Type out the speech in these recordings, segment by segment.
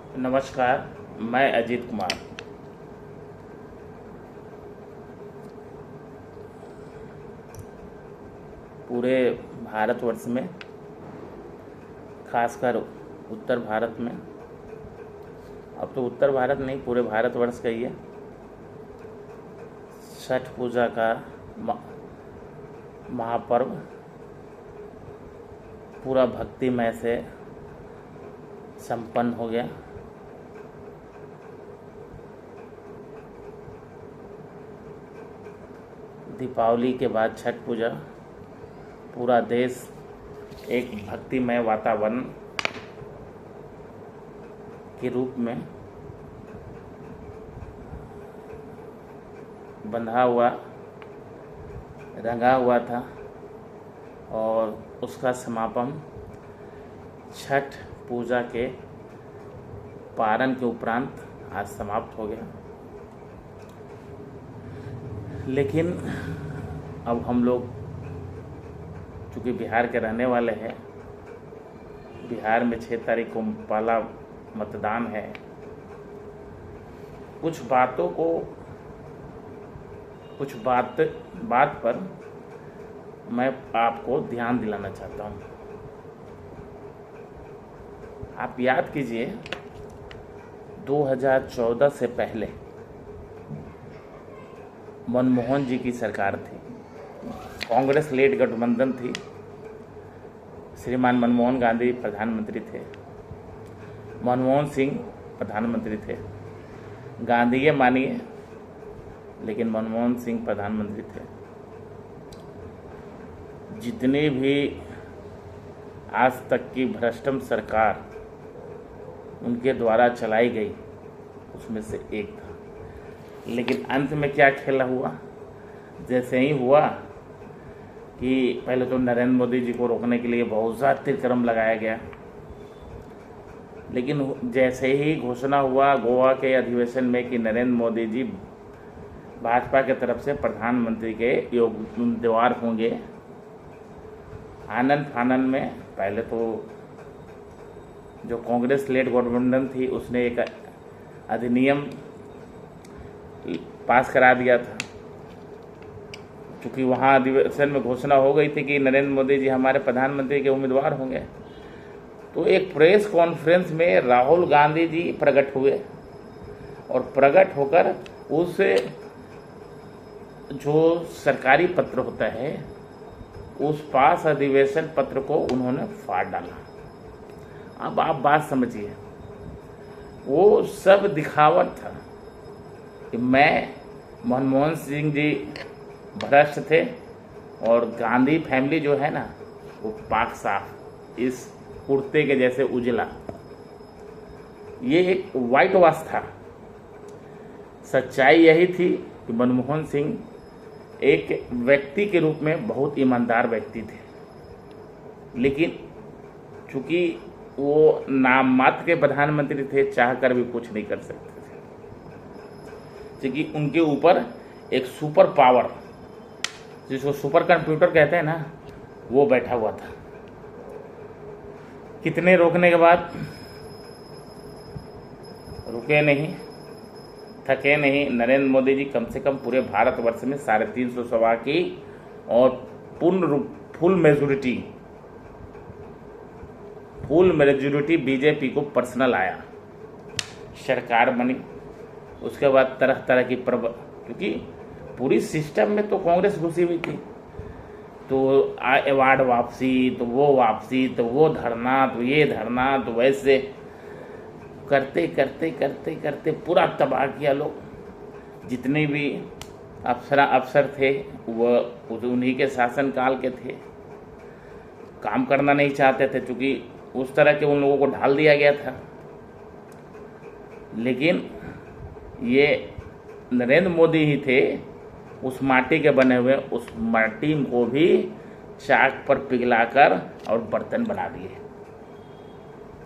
नमस्कार। मैं अजीत कुमार। पूरे भारतवर्ष में, खासकर उत्तर भारत में, अब तो उत्तर भारत नहीं पूरे भारतवर्ष का ही है, छठ पूजा का महापर्व पूरा भक्तिमय से संपन्न हो गया। दीपावली के बाद छठ पूजा, पूरा देश एक भक्तिमय वातावरण के रूप में बंधा हुआ, रंगा हुआ था और उसका समापन छठ पूजा के पारण के उपरांत आज समाप्त हो गया। लेकिन अब हम लोग चूँकि बिहार के रहने वाले हैं, बिहार में 6 तारीख को पहला मतदान है। कुछ बात पर मैं आपको ध्यान दिलाना चाहता हूँ। आप याद कीजिए 2014 से पहले मनमोहन जी की सरकार थी, कांग्रेस लेड गठबंधन थी। श्रीमान मनमोहन गांधी प्रधानमंत्री थे, मनमोहन सिंह प्रधानमंत्री थे। गांधी ये मानिए, लेकिन मनमोहन सिंह प्रधानमंत्री थे। जितनी भी आज तक की भ्रष्टम सरकार उनके द्वारा चलाई गई, उसमें से एक था। लेकिन अंत में क्या खेला हुआ? जैसे ही हुआ कि पहले तो नरेंद्र मोदी जी को रोकने के लिए बहुत सा तिरकरम लगाया गया, लेकिन जैसे ही घोषणा हुआ गोवा के अधिवेशन में कि नरेंद्र मोदी जी भाजपा के तरफ से प्रधानमंत्री के उम्मीदवार होंगे, आनंद फानन में पहले तो जो कांग्रेस लेड गठबंधन थी उसने एक अधिनियम पास करा दिया था। चूँकि वहाँ अधिवेशन में घोषणा हो गई थी कि नरेंद्र मोदी जी हमारे प्रधानमंत्री के उम्मीदवार होंगे, तो एक प्रेस कॉन्फ्रेंस में राहुल गांधी जी प्रकट हुए और प्रकट होकर उस जो सरकारी पत्र होता है उस पास अधिवेशन पत्र को उन्होंने फाड़ डाला। अब आप बात समझिए, वो सब दिखावट था कि मनमोहन सिंह जी भ्रष्ट थे और गांधी फैमिली जो है ना वो पाक साफ, इस कुर्ते के जैसे उजला। ये एक वाइट वॉश था। सच्चाई यही थी कि मनमोहन सिंह एक व्यक्ति के रूप में बहुत ईमानदार व्यक्ति थे, लेकिन चूंकि वो नाम मात्र के प्रधानमंत्री थे, चाहकर भी कुछ नहीं कर सकते थे, क्योंकि उनके ऊपर एक सुपर पावर, जिसको सुपर कंप्यूटर कहते हैं ना, वो बैठा हुआ था। कितने रोकने के बाद रुके नहीं, थके नहीं। नरेंद्र मोदी जी कम से कम पूरे भारतवर्ष में 350 सभा की और फुल मेजोरिटी बीजेपी को पर्सनल आया, सरकार बनी। उसके बाद तरह तरह की क्योंकि पूरी सिस्टम में तो कांग्रेस घुसी हुई थी, तो अवार्ड वापसी, तो वो वापसी, तो वो धरना, तो ये धरना, तो वैसे करते करते करते करते पूरा तबाह किया लोग। जितने भी अफसर थे वो उन्हीं के शासनकाल के थे, काम करना नहीं चाहते थे, क्योंकि उस तरह के उन लोगों को ढाल दिया गया था। लेकिन ये नरेंद्र मोदी ही थे, उस माटी के बने हुए, उस माटी को भी चाक पर पिघलाकर और बर्तन बना दिए।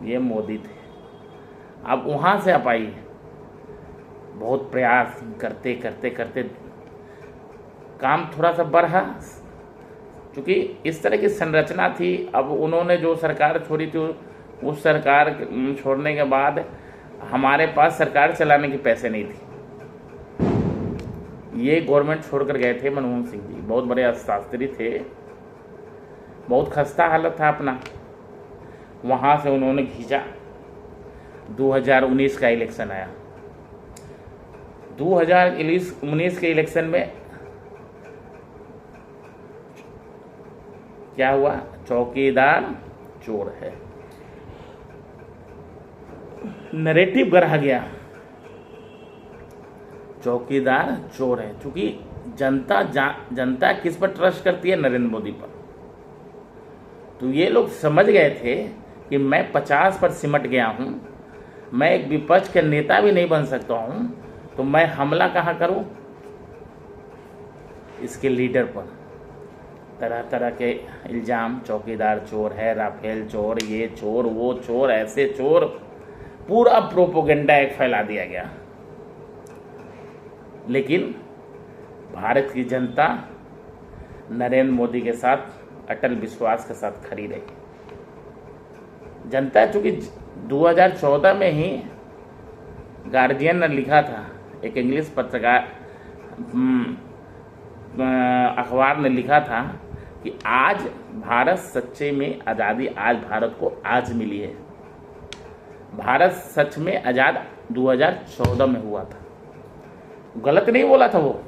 ये मोदी थे। अब वहाँ से आप आइए, बहुत प्रयास करते करते करते काम थोड़ा सा बढ़ा, क्योंकि इस तरह की संरचना थी। अब उन्होंने जो सरकार छोड़ी थी, उस सरकार छोड़ने के बाद हमारे पास सरकार चलाने के पैसे नहीं थे। ये गवर्नमेंट छोड़कर गए थे मनमोहन सिंह जी, बहुत बड़े अर्थशास्त्री थे, बहुत खस्ता हालत था अपना, वहाँ से उन्होंने खींचा। 2019 का इलेक्शन आया। 2019 के इलेक्शन में क्या हुआ? चौकीदार चोर है, नरेटिव गढ़ा गया, चौकीदार चोर है। क्योंकि जनता किस पर ट्रस्ट करती है? नरेंद्र मोदी पर। तो ये लोग समझ गए थे कि मैं 50 पर सिमट गया हूं, मैं एक विपक्ष के नेता भी नहीं बन सकता हूं, तो मैं हमला कहाँ करूं? इसके लीडर पर। तरह तरह के इल्ज़ाम, चौकीदार चोर है, राफेल चोर, ये चोर, वो चोर, ऐसे चोर, पूरा प्रोपोगेंडा एक फैला दिया गया। लेकिन भारत की जनता नरेंद्र मोदी के साथ अटल विश्वास के साथ खड़ी रही। जनता चूंकि 2014 में ही गार्जियन ने लिखा था, एक इंग्लिश पत्रकार अखबार ने लिखा था कि आज भारत सच्चे में आज़ादी आज भारत को आज मिली है। भारत सच में आज़ाद 2014 में हुआ था, गलत नहीं बोला था वो।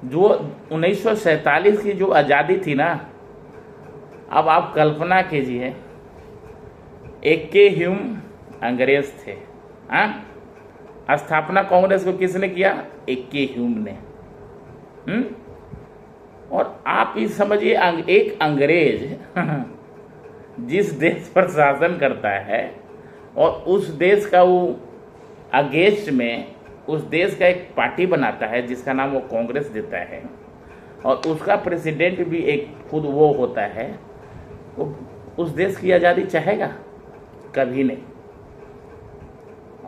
जो 1947 की जो आज़ादी थी ना, अब आप कल्पना कीजिए, A.K. ह्यूम अंग्रेज थे। स्थापना कांग्रेस को किसने किया? A.K. ह्यूम ने। और आप ही समझिए, एक अंग्रेज जिस देश पर शासन करता है और उस देश का वो अगेंस्ट में उस देश का एक पार्टी बनाता है जिसका नाम वो कांग्रेस देता है, और उसका प्रेसिडेंट भी एक खुद वो होता है, वो उस देश की आज़ादी चाहेगा? कभी नहीं।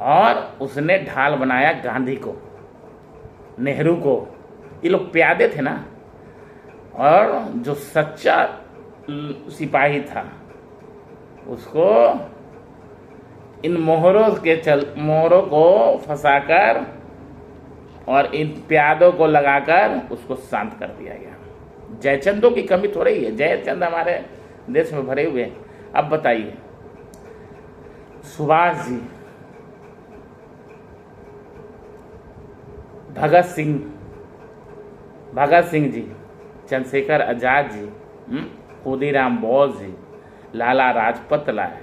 और उसने ढाल बनाया गांधी को, नेहरू को, ये लोग प्यादे थे ना। और जो सच्चा सिपाही था उसको इन मोहरों को फंसाकर और इन प्यादों को लगाकर उसको शांत कर दिया गया। जयचंदों की कमी थोड़ी है, जयचंद हमारे देश में भरे हुए हैं। अब बताइए, सुभाष जी, भगत सिंह जी, चंद्रशेखर आजाद जी, खुदीराम बोस जी, लाला लाजपत राय,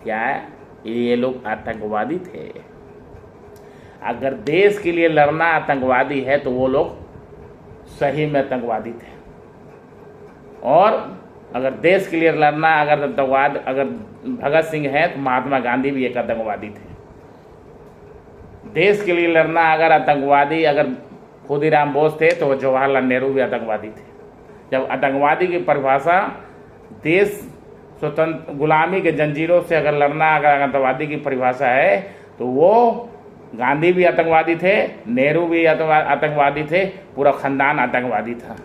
क्या है? ये लोग आतंकवादी थे। अगर देश के लिए लड़ना आतंकवादी है तो वो लोग सही में आतंकवादी थे। और अगर देश के लिए लड़ना अगर भगत सिंह है तो महात्मा गांधी भी एक आतंकवादी थे। देश के लिए लड़ना अगर आतंकवादी अगर खुदीराम बोस थे तो जवाहरलाल नेहरू भी आतंकवादी थे। जब आतंकवादी की परिभाषा देश स्वतंत्र गुलामी के जंजीरों से अगर लड़ना अगर आतंकवादी की परिभाषा है तो वो गांधी भी आतंकवादी थे, नेहरू भी आतंकवादी थे, पूरा खानदान आतंकवादी था।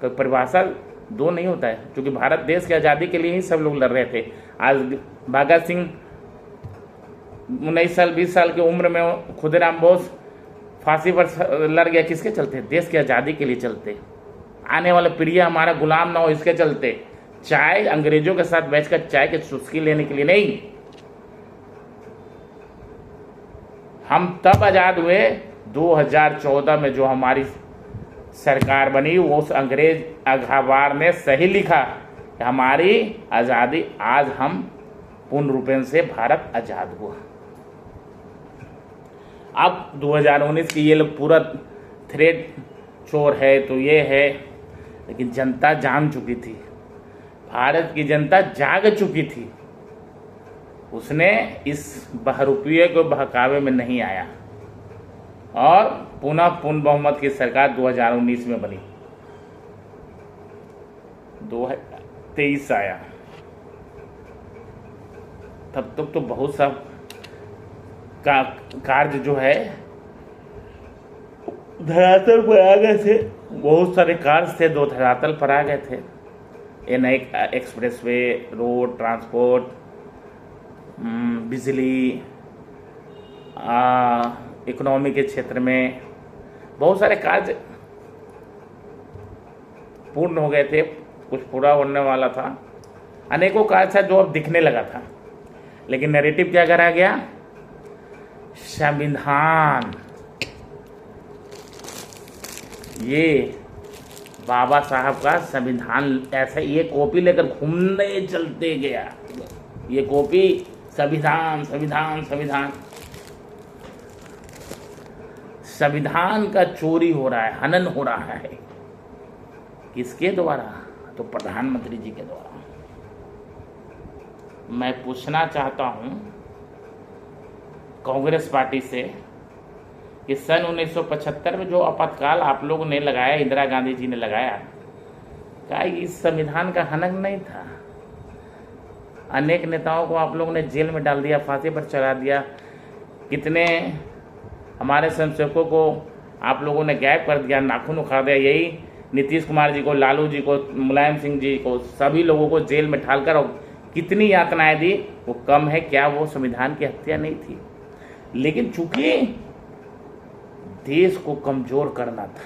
कोई परिभाषा दो नहीं होता है, क्योंकि भारत देश की आज़ादी के लिए ही सब लोग लड़ रहे थे। आज भगत सिंह 19 साल 20 साल की उम्र में, खुदीराम बोस फांसी पर लड़ गया, किसके चलते? देश की आज़ादी के लिए चलते। आने वाले पीढ़ी हमारा गुलाम ना हो इसके चलते। चाय अंग्रेजों के साथ बैठकर चाय की चुस्की लेने के लिए नहीं। हम तब आज़ाद हुए 2014 में, जो हमारी सरकार बनी, वो उस अंग्रेज अखबार ने सही लिखा कि हमारी आज़ादी आज हम पूर्ण रूपेण से भारत आज़ाद हुआ। अब 2019 की ये लोग पूरा थ्रेड चोर है तो ये है, लेकिन जनता जान चुकी थी, भारत की जनता जाग चुकी थी। उसने इस बहरूपिये को बहकावे में नहीं आया और पुनः पूर्ण बहुमत की सरकार 2019 में बनी। 2023 आया, तब तक तो बहुत सा कार्य जो है धरातल पर आ गए थे। बहुत सारे कार्य थे जो धरातल पर आ गए थे। ये नए एक्सप्रेसवे, रोड, ट्रांसपोर्ट, बिजली, इकोनॉमी के क्षेत्र में बहुत सारे कार्य पूर्ण हो गए थे, कुछ पूरा होने वाला था, अनेकों कार्य था जो अब दिखने लगा था। लेकिन नैरेटिव क्या करा गया? संविधान, ये बाबा साहब का संविधान, ऐसे ये कॉपी लेकर घूमने चलते गया, ये कॉपी संविधान संविधान संविधान। संविधान का चोरी हो रहा है, हनन हो रहा है। किसके द्वारा? तो प्रधानमंत्री जी के द्वारा। मैं पूछना चाहता हूं कांग्रेस पार्टी से कि सन 1975 में जो आपातकाल आप लोगों ने लगाया, इंदिरा गांधी जी ने लगाया, क्या इस संविधान का हनन नहीं था? अनेक नेताओं को आप लोगों ने जेल में डाल दिया, फांसी पर चढ़ा दिया, कितने हमारे स्वयंसेवकों को आप लोगों ने गायब कर दिया, नाखून उखाड़ दिया। यही नीतीश कुमार जी को, लालू जी को, मुलायम सिंह जी को, सभी लोगों को जेल में ढालकर और कितनी यातनाएं दी, वो कम है क्या? वो संविधान की हत्या नहीं थी। लेकिन चूंकि देश को कमजोर करना था,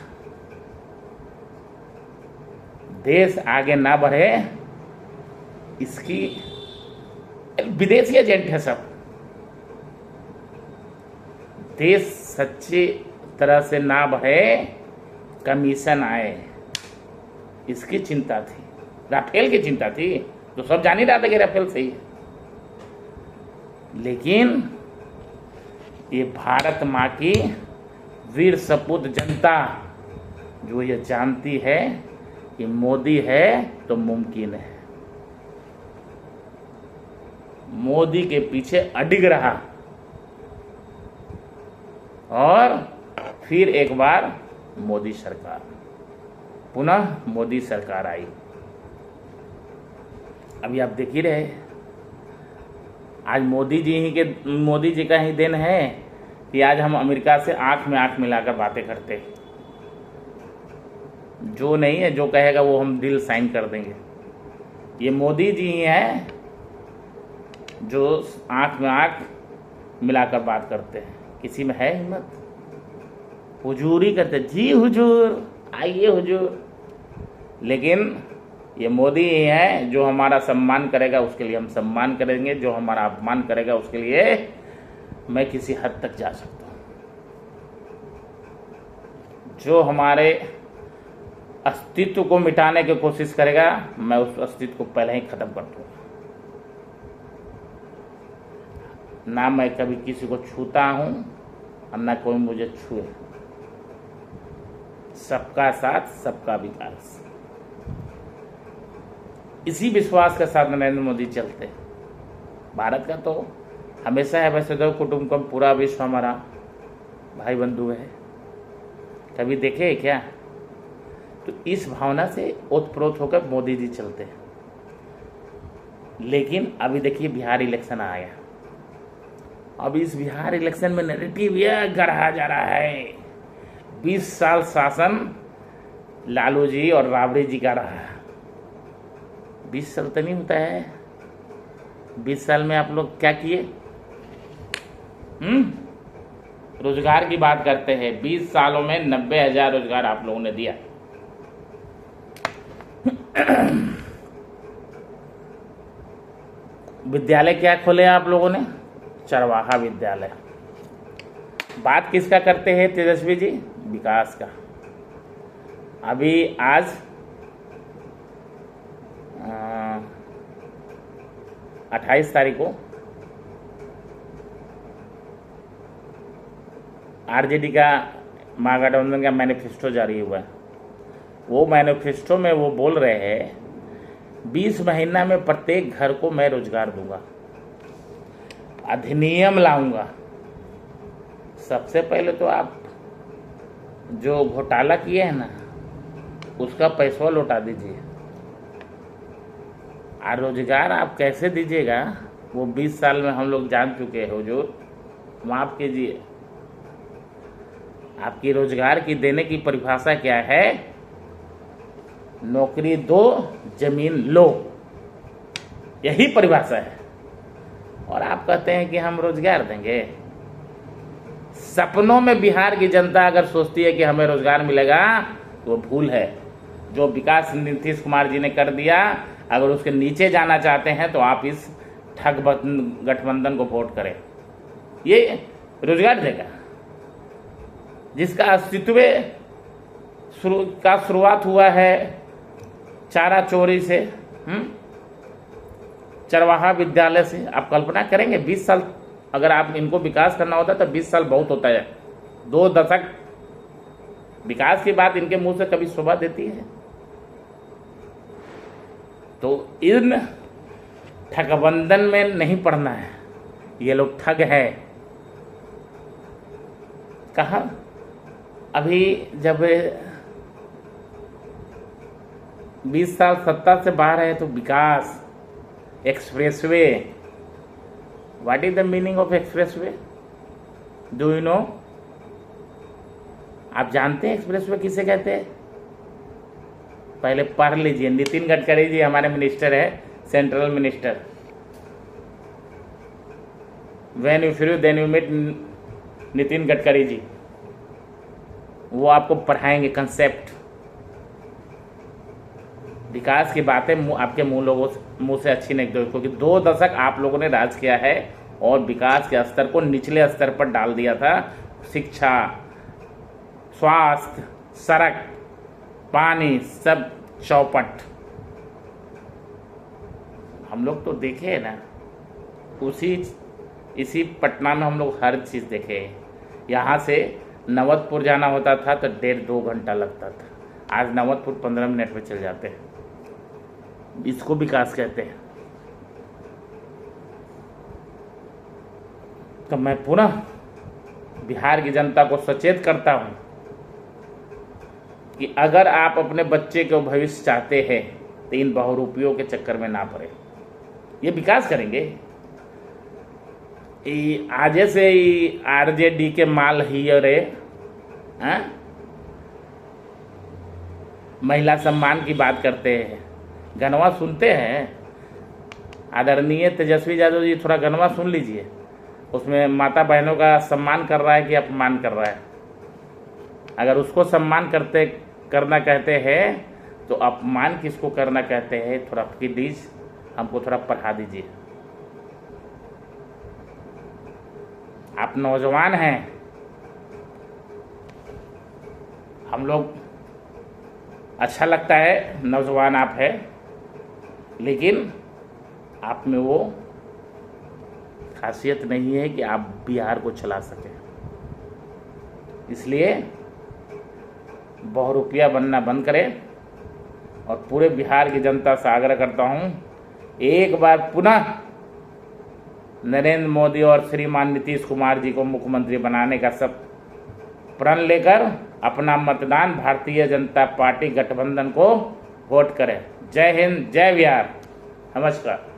देश आगे ना बढ़े, इसकी विदेशी एजेंट है सब, देश सच्ची तरह से ना बढ़े, कमीशन आए, इसकी चिंता थी। राफेल की चिंता थी, तो सब जान ही रहा था कि राफेल सही है। लेकिन ये भारत माँ की वीर सपूत जनता जो ये जानती है कि मोदी है तो मुमकिन है, मोदी के पीछे अडिग रहा और फिर एक बार मोदी सरकार, पुनः मोदी सरकार आई। अभी आप देख ही रहे, आज मोदी जी का ही दिन है कि आज हम अमेरिका से आंख में आंख मिलाकर बातें करते। जो नहीं है, जो कहेगा वो हम डील साइन कर देंगे। ये मोदी जी ही हैं जो आंख में आंख मिलाकर बात करते हैं। किसी में है हिम्मत? हुजूरी करते, जी हुजूर, आइए हुजूर। लेकिन ये मोदी ही है जो हमारा सम्मान करेगा, उसके लिए हम सम्मान करेंगे, जो हमारा अपमान करेगा उसके लिए मैं किसी हद तक जा सकता हूं। जो हमारे अस्तित्व को मिटाने की कोशिश करेगा, मैं उस अस्तित्व को पहले ही खत्म कर दूंगा। ना मैं कभी किसी को छूता हूं और ना कोई मुझे छुए। सबका साथ, सबका विकास, इसी विश्वास के साथ नरेंद्र मोदी चलते। भारत का तो हमेशा है, वैसे तो कुटुंबकम, पूरा विश्व हमारा भाई बंधु है। कभी देखे क्या? तो इस भावना से ओतप्रोत होकर मोदी जी चलते हैं। लेकिन अभी देखिए बिहार इलेक्शन आ गया। अब इस बिहार इलेक्शन में नैरेटिव यह गढ़ा जा रहा है, 20 साल शासन लालू जी और राबड़ी जी का रहा है। 20 साल तो नहीं होता है। 20 साल में आप लोग क्या किए? रोजगार की बात करते हैं। 20 सालों में 90,000 रोजगार आप लोगों ने दिया। विद्यालय क्या खोले आप लोगों ने? चरवाहा विद्यालय। बात किसका करते हैं तेजस्वी जी? विकास का। अभी आज 28 तारीख को आरजेडी का, महागठबंधन का मैनिफेस्टो जारी हुआ है। वो मैनिफेस्टो में वो बोल रहे हैं 20 महीना में प्रत्येक घर को मैं रोजगार दूंगा, अधिनियम लाऊंगा। सबसे पहले तो आप जो घोटाला किए हैं ना, उसका पैसा लौटा दीजिए। और रोजगार आप कैसे दीजिएगा वो 20 साल में हम लोग जान चुके हैं हुजूर। माफ कीजिए, आपकी रोजगार की देने की परिभाषा क्या है? नौकरी दो, जमीन लो, यही परिभाषा है। और आप कहते हैं कि हम रोजगार देंगे। सपनों में बिहार की जनता अगर सोचती है कि हमें रोजगार मिलेगा तो वो भूल है। जो विकास नीतीश कुमार जी ने कर दिया, अगर उसके नीचे जाना चाहते हैं तो आप इस ठग गठबंधन को वोट करें। ये रोजगार देगा जिसका अस्तित्व का शुरुआत हुआ है चारा चोरी से, चरवाहा विद्यालय से। आप कल्पना करेंगे 20 साल अगर आप इनको विकास करना होता तो 20 साल बहुत होता है। 2 दशक विकास की बात इनके मुंह से कभी शोभा देती है? तो इन ठगबंधन में नहीं पड़ना है। ये लोग ठग है। कहा अभी जब 20 साल सत्ता से बाहर है तो Vikas, expressway, what is the meaning of expressway? Do you know? आप जानते हैं एक्सप्रेसवे किसे कहते हैं? पहले पढ़ लीजिए। नितिन गडकरी जी हमारे मिनिस्टर है, central minister. When you free then you meet Nitin Gadkari ji, वो आपको पढ़ाएंगे कंसेप्ट। विकास की बातें आपके मुंह से अच्छी नहीं लगती, क्योंकि 2 दशक आप लोगों ने राज किया है और विकास के स्तर को निचले स्तर पर डाल दिया था। शिक्षा, स्वास्थ्य, सड़क, पानी, सब चौपट। हम लोग तो देखे हैं ना, इसी पटना में हम लोग हर चीज़ देखे हैं। यहाँ से नवतपुर जाना होता था तो 1.5-2 घंटा लगता था। आज नवतपुर 15 मिनट में चल जाते हैं। इसको विकास कहते हैं। तो मैं पुनः बिहार की जनता को सचेत करता हूं कि अगर आप अपने बच्चे को भविष्य चाहते हैं तो इन बहुरूपियों के चक्कर में ना पड़े। ये विकास करेंगे। आज से आरजेडी के माल ही अरे महिला सम्मान की बात करते हैं। गनवा सुनते हैं? आदरणीय तेजस्वी यादव जी थोड़ा गनवा सुन लीजिए। उसमें माता बहनों का सम्मान कर रहा है कि अपमान कर रहा है? अगर उसको सम्मान करना कहते हैं तो अपमान किसको करना कहते हैं? थोड़ा प्लीज हमको थोड़ा पढ़ा दीजिए। आप नौजवान हैं, हम लोग अच्छा लगता है नौजवान आप हैं, लेकिन आप में वो खासियत नहीं है कि आप बिहार को चला सकें। इसलिए बहुरूपिया बनना बंद करें और पूरे बिहार की जनता से आग्रह करता हूं, एक बार पुनः नरेंद्र मोदी और श्रीमान नीतीश कुमार जी को मुख्यमंत्री बनाने का सब प्रण लेकर अपना मतदान भारतीय जनता पार्टी गठबंधन को वोट करें। जय हिंद, जय बिहार, नमस्कार।